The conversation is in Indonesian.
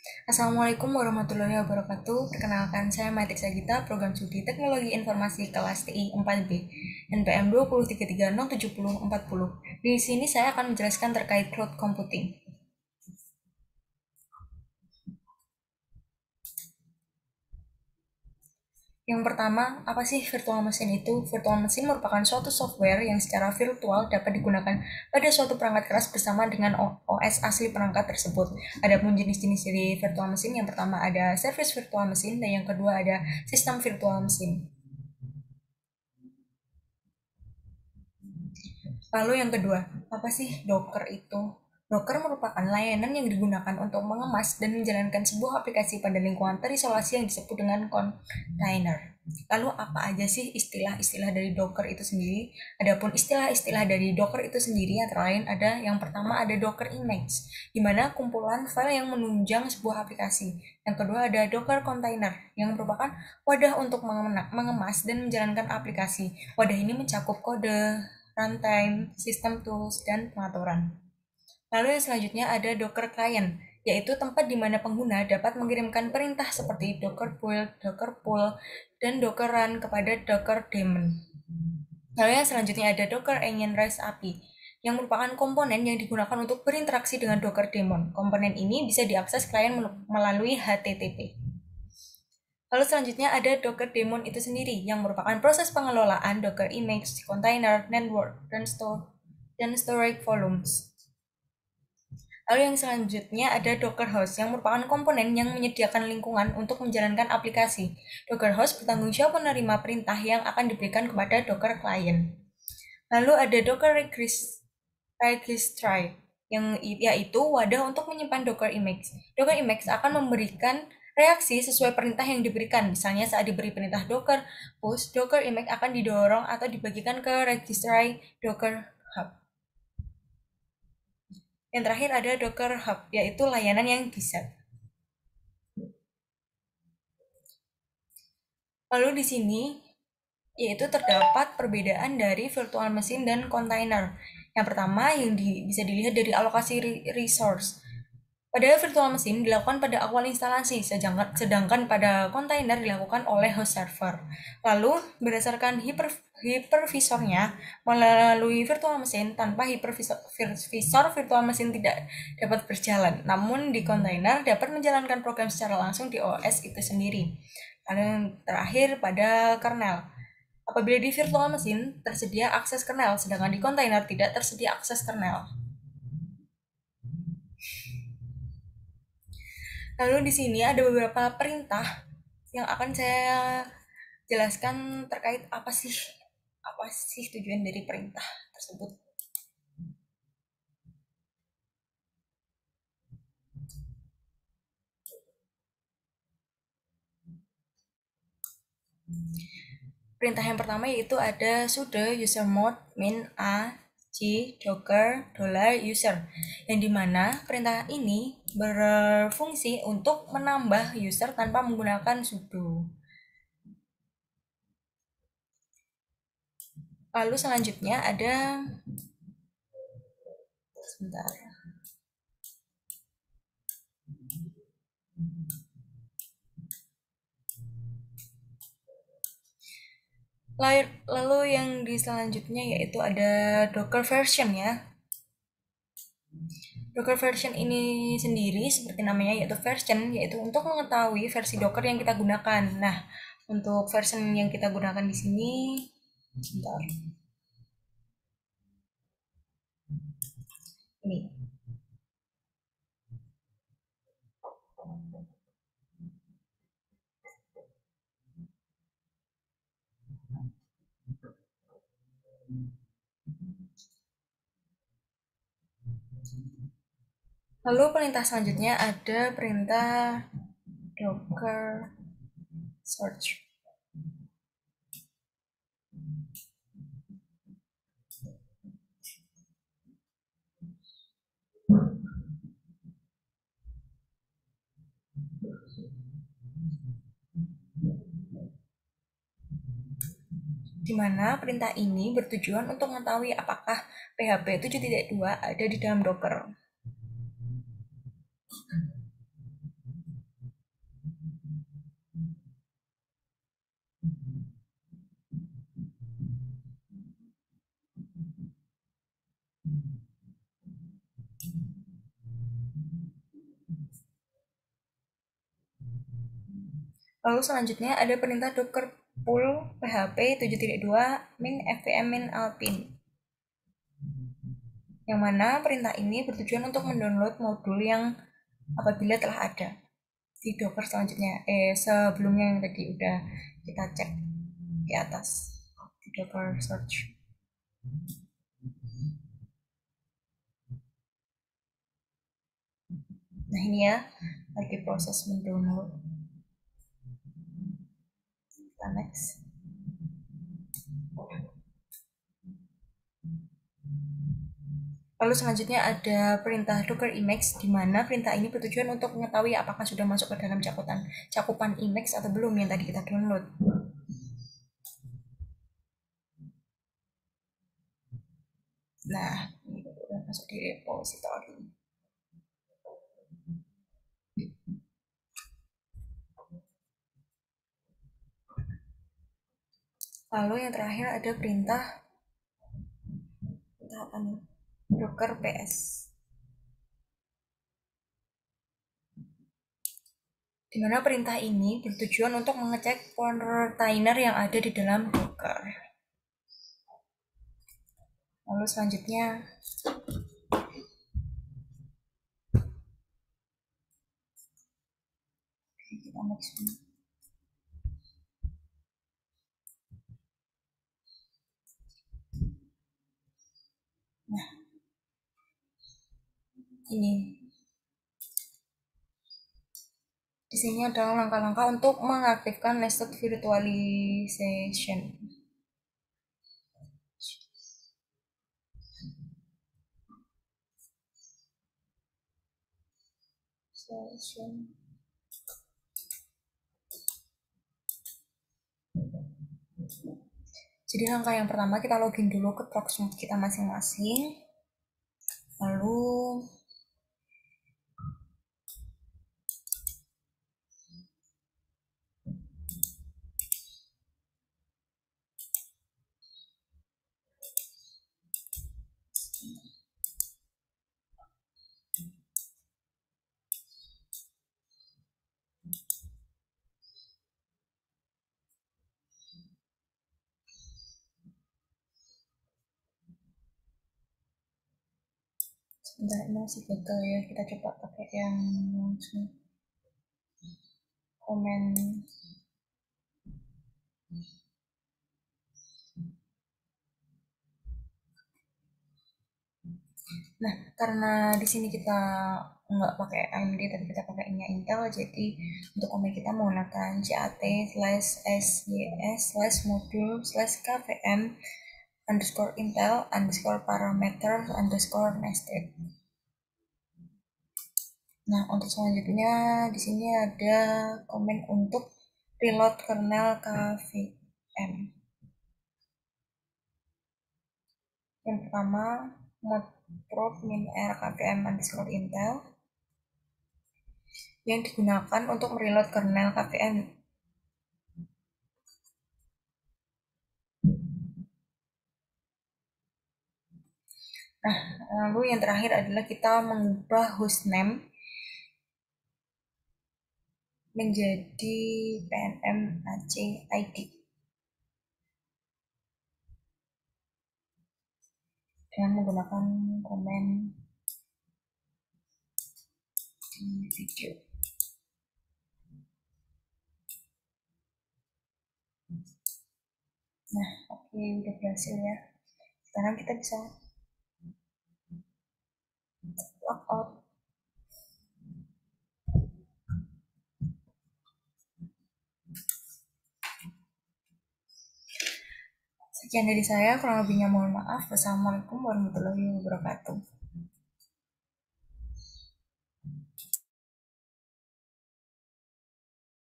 Assalamualaikum warahmatullahi wabarakatuh. Perkenalkan, saya Matik Sagita, Program Studi Teknologi Informasi kelas TI 4B, NPM 203307040. Di sini saya akan menjelaskan terkait cloud computing. Yang pertama, apa sih virtual machine itu? Virtual machine merupakan suatu software yang secara virtual dapat digunakan pada suatu perangkat keras bersama dengan OS asli perangkat tersebut. Adapun jenis-jenis dari virtual machine, yang pertama ada service virtual machine, dan yang kedua ada sistem virtual machine. Lalu yang kedua, apa sih Docker itu? Docker merupakan layanan yang digunakan untuk mengemas dan menjalankan sebuah aplikasi pada lingkungan terisolasi yang disebut dengan container. Lalu apa aja sih istilah-istilah dari Docker itu sendiri? Adapun istilah-istilah dari Docker itu sendiri antara lain ada yang pertama ada Docker image, di mana kumpulan file yang menunjang sebuah aplikasi. Yang kedua ada Docker container, yang merupakan wadah untuk mengemas dan menjalankan aplikasi. Wadah ini mencakup kode, runtime, sistem tools, dan pengaturan. Lalu yang selanjutnya ada Docker Client, yaitu tempat di mana pengguna dapat mengirimkan perintah seperti Docker build, Docker pull, dan Docker run kepada Docker daemon. Lalu yang selanjutnya ada Docker Onion REST API, yang merupakan komponen yang digunakan untuk berinteraksi dengan Docker daemon. Komponen ini bisa diakses klien melalui HTTP. Lalu selanjutnya ada Docker daemon itu sendiri, yang merupakan proses pengelolaan Docker image, container, network, dan storage volumes. Lalu yang selanjutnya ada Docker Host, yang merupakan komponen yang menyediakan lingkungan untuk menjalankan aplikasi. Docker Host bertanggung jawab menerima perintah yang akan diberikan kepada Docker Client. Lalu ada Docker Registry, yang yaitu wadah untuk menyimpan Docker image. Docker image akan memberikan reaksi sesuai perintah yang diberikan. Misalnya saat diberi perintah Docker push, Docker image akan didorong atau dibagikan ke registry Docker Hub. Yang terakhir ada Docker Hub, yaitu layanan yang bisa. Lalu di sini yaitu terdapat perbedaan dari virtual machine dan container. Yang pertama yang bisa dilihat dari alokasi resource. Pada virtual machine dilakukan pada awal instalasi, sedangkan pada container dilakukan oleh host server. Lalu, berdasarkan hypervisornya, melalui virtual machine, tanpa hypervisor virtual machine tidak dapat berjalan. Namun, di container dapat menjalankan program secara langsung di OS itu sendiri. Lalu yang terakhir pada kernel. Apabila di virtual machine tersedia akses kernel, sedangkan di container tidak tersedia akses kernel. Lalu di sini ada beberapa perintah yang akan saya jelaskan terkait apa sih tujuan dari perintah tersebut. Perintah yang pertama yaitu ada sudo usermod min a g docker $user, yang dimana perintah ini berfungsi untuk menambah user tanpa menggunakan sudo. Lalu selanjutnya ada sebentar. Lalu yang di selanjutnya yaitu ada Docker version ya. Docker version ini sendiri seperti namanya yaitu version, yaitu untuk mengetahui versi Docker yang kita gunakan. Nah, untuk version yang kita gunakan di sini, sebentar. Ini. Lalu perintah selanjutnya ada perintah Docker search. Di mana perintah ini bertujuan untuk mengetahui apakah PHP 7.2 ada di dalam Docker. Lalu selanjutnya ada perintah docker pull php 7.2 min fvm min alpin, yang mana perintah ini bertujuan untuk mendownload modul yang apabila telah ada di docker selanjutnya, sebelumnya yang tadi udah kita cek di atas di docker search. Nah ini ya, lagi proses mendownload. Kita next. Lalu selanjutnya ada perintah docker Emacs, di mana perintah ini bertujuan untuk mengetahui apakah sudah masuk ke dalam cakupan Emacs atau belum yang tadi kita download. Nah, ini udah masuk di repository. Lalu yang terakhir ada perintah apa nih? Docker ps, di mana perintah ini bertujuan untuk mengecek container yang ada di dalam Docker. Lalu selanjutnya kita next. Nah, ini di sini adalah langkah-langkah untuk mengaktifkan nested virtualization. Jadi langkah yang pertama kita login dulu ke Proxmox kita masing-masing. Lalu sebentar, ini masih gagal ya, kita coba pakai yang langsung komen. Nah, karena di sini kita nggak pakai AMD tapi kita pakai Intel, jadi untuk komen kita menggunakan cat/sys/modul/kvm underscore intel underscore parameter underscore nested. Nah, untuk selanjutnya di sini ada komen untuk reload kernel kvm. Yang pertama, mod probe min r kvm underscore intel yang digunakan untuk mereload kernel kvm. Nah, lalu yang terakhir adalah kita mengubah hostname menjadi pnm aceh id dengan menggunakan komen di video. Nah, oke, udah berhasil ya. Sekarang kita bisa log out. Sekian dari saya, kurang lebihnya mohon maaf. Wassalamualaikum warahmatullahi wabarakatuh.